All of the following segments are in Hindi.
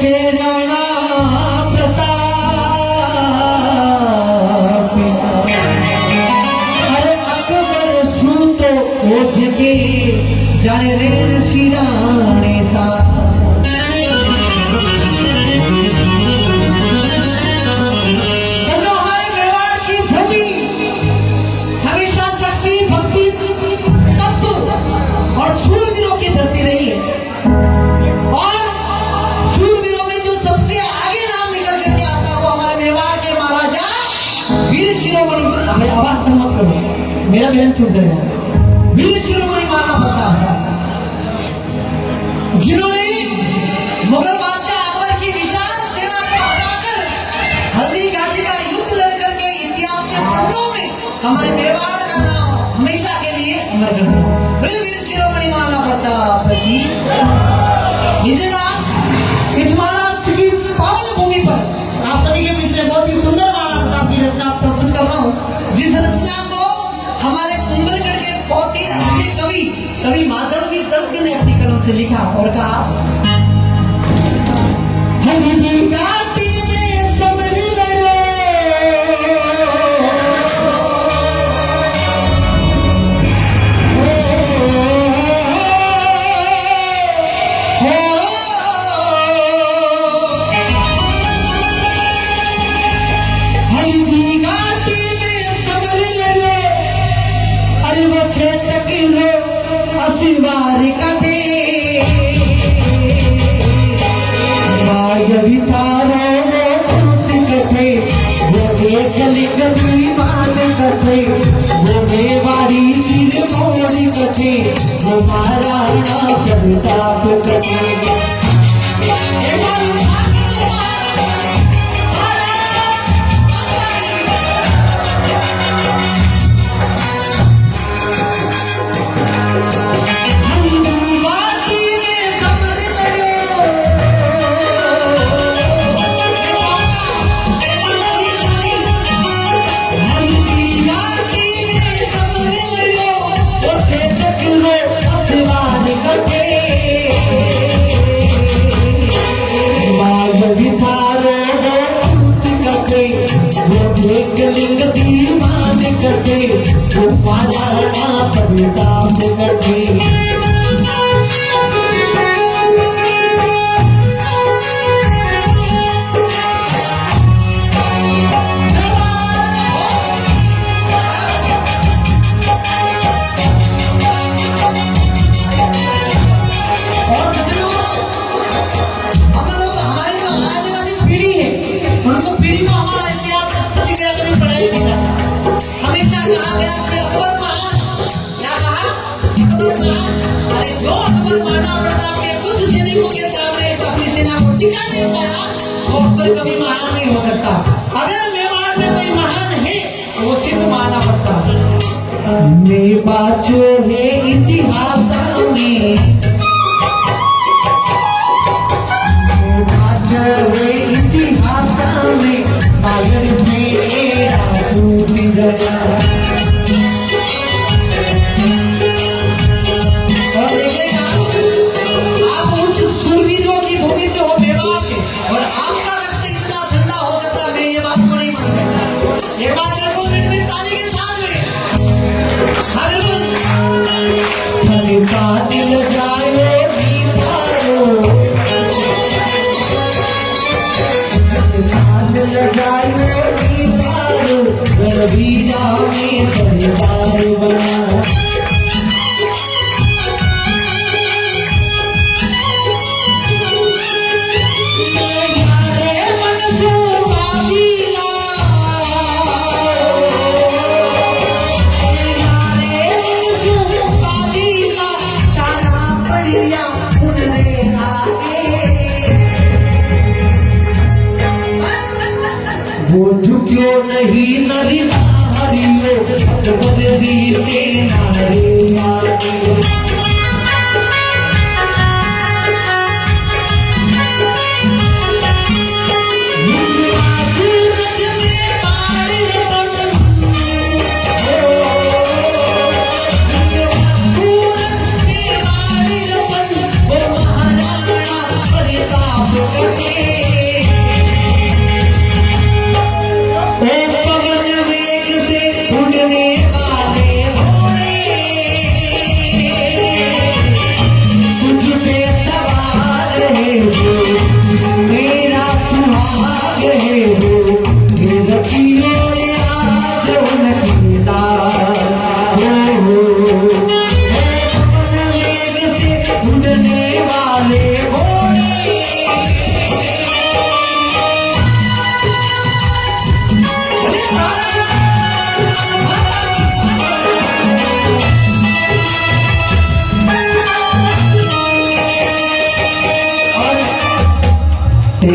के राणा प्रताप अरे अकबर सूतो खोज के जाने रेण सिराणे सा आवाज मत करो, मेरा बहन छूट जाएगा। वीर शिरोमणि महाराणा प्रताप जिन्होंने मुगल बादशाह अकबर की विशाल सेना को हराकर हल्दी घाटी का युद्ध लड़ करके इतिहास के पन्नों में हमारे मेवाड़ का नाम हमेशा के लिए अमर कर दिया। वीर शिरोमणि महाराणा प्रताप जी इस महाराष्ट्र की पावन भूमि पर आप सभी के बीच में बहुत ही सुंदर महाराणा प्रताप की रचना प्रस्तुत कर रहा हूँ, जिस रचना को हमारे कुंभलगढ़ के बहुत ही अच्छे कवि माधव जी दर्द ने अपनी कलम से लिखा और कहा, हल्दी घाटी में समर लड़ो हल्दी घाटी में समर लड़ो अरे वो क्षेत्र किलो असिवार कटे भी थारो कथे वो एक लिंग मान कथे वो मेवाड़ी सिर मोड़ी कथे वो महाराणा प्रताप कथे लिंग दीवान कटे वो महाराणा प्रताप कटे हमेशा कहा गया कि अकबर महान, क्या कहा? अकबर महान। अरे जो अकबर महाराणा प्रताप के कुछ सैनिकों के सामने अपनी सेना को टिका नहीं पाया, वो अकबर कभी महान नहीं हो सकता। अगर मेवाड़ में कोई महान है तो वो सिर्फ महाराणा प्रताप। मेवा जो है इतिहास में, मेवा जो है इतिहास में बायर में और देखिएगा आप उस सूरवीरों की भूमि से हो मेवाड़ से, और आपका रक्त इतना ठंडा हो सकता है, मैं ये बात को नहीं मान सकता। एक बात मेरे को मिनट में ताली के साथ में हल्का दिल जाए वीरा में सरदार बना वो झुक्यो नहीं नरी हरियो बदली से नारे महाराणा प्रताप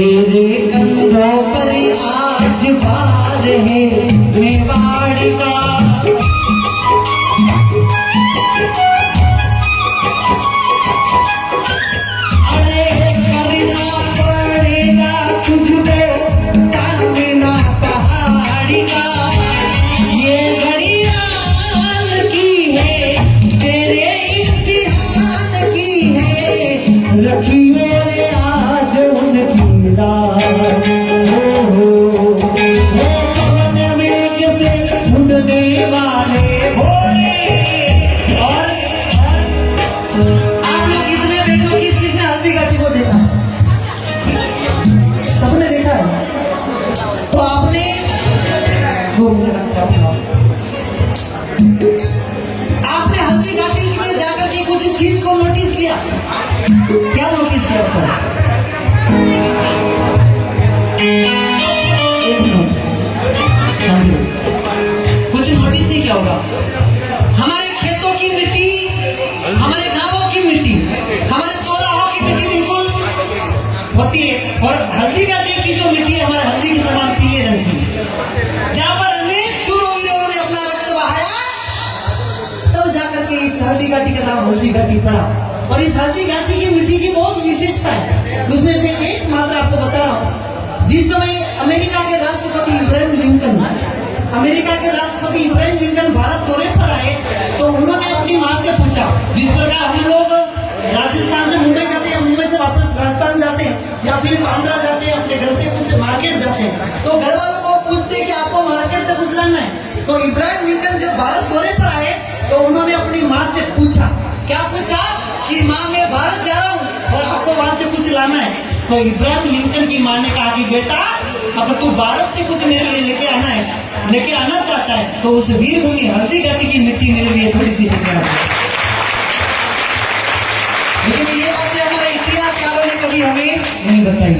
तेरे कंधों पर आज बार है मेवाड़ का। अरे करना पड़ेगा तुझको सामना पहाड़ी का। ये घड़ियाल की है तेरे इम्तिहान की है, रखियो रे आज उनकी लाज। मेघ से उड़ने वाले घोड़े। और आपने कितने बेटों किसने हल्दी घाटी को देखा? सबने देखा है। तो आपने 2 मिनट आपने हल्दी घाटी में जाकर के कुछ चीज को नोटिस किया? क्या नोटिस किया उसको? कुछ नोटिस नहीं किया होगा। हमारे खेतों की मिट्टी, हमारे गांवों की मिट्टी, हमारे चौराहों की मिट्टी बिल्कुल होती है, और हल्दी घाटी की जो मिट्टी है हमारे हल्दी के समान पीले रंग की, जहां पर अनेक शूरवीरों ने अपना रक्त बहाया, तब जाकर के इस हल्दी घाटी का नाम हल्दी घाटी पड़ा। और इस हल्दी घाटी की मिट्टी की बहुत विशेषता है। उसमें से एक मात्र आपको बता रहा हूं। जिस समय अमेरिका के राष्ट्रपति इब्राहिम लिंकन भारत दौरे पर आए, तो उन्होंने अपनी मां से पूछा, जिस प्रकार हम लोग राजस्थान से मुंबई जाते हैं, मुंबई से वापस राजस्थान जाते हैं, या फिर बांद्रा जाते हैं, अपने घर से कुछ मार्केट जाते हैं, तो घर वालों को पूछते कि आपको मार्केट से कुछ लाना है। तो इब्राहिम लिंकन जब भारत दौरे पर आए, तो उन्होंने अपनी माँ से पूछा, क्या पूछा कि माँ मैं भारत जा रहा हूँ और आपको वहां से कुछ लाना है। तो इब्राहिम लिंकन की माँ ने कहा कि बेटा, अगर तू भारत से कुछ मेरे लिए लेके आना चाहता है, तो उस वीरभूमि हल्दी घाटी की मिट्टी मेरे लिए थोड़ी सी लेके आना। लेकिन ये बातें हमारे इतिहासकारों ने कभी हमें नहीं बताई।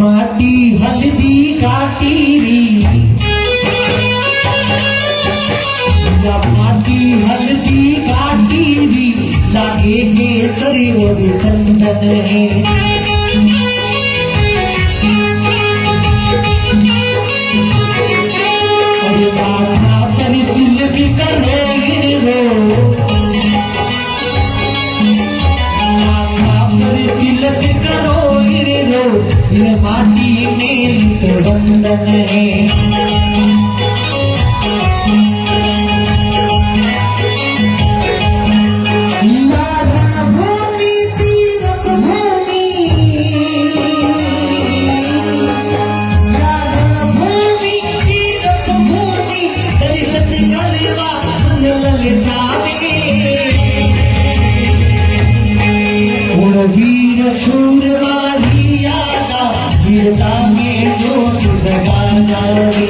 माटी हल्दी घाटी री, माटी हल्दी घाटी री, लागे केसरी और चंदन है। अरे माथा पर तिलक करो गिरो, माथा पर तिलक करो गिरो, ये माटी में तो बंधन है। वीर शूर मारी यादा, वीरता में जो सुजगाना रे।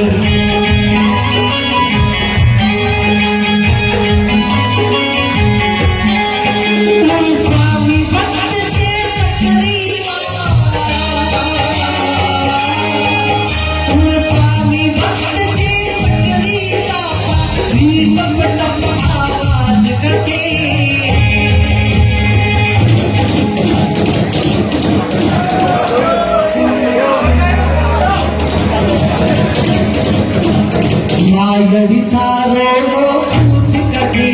स्वामी भक्त से चक्रीवा, स्वामी भक्त से चक्रीवा, वीर टप टप आवाज कटे। मायड़ी थारो पूछ कटे,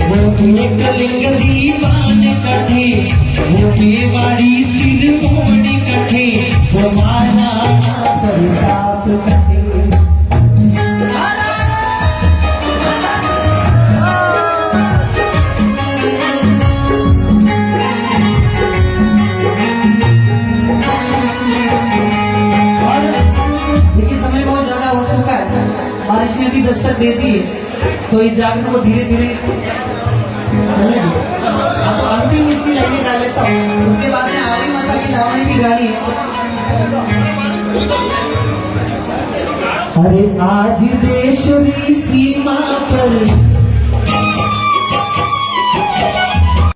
वो एक लिंग दीवान कटे, वो मेवाड़ी सिर मोड़ी कटे, वो मारा प्रताप कटे। बारिश ने भी दस्तक दे दी है, तो इस जागरण को धीरे धीरे चलेगी। अब अंतिम इसकी लाइनें गा लेता हूँ, उसके बाद में आरी माता की लावणी की गाड़ी है। अरे आज देश की सीमा पर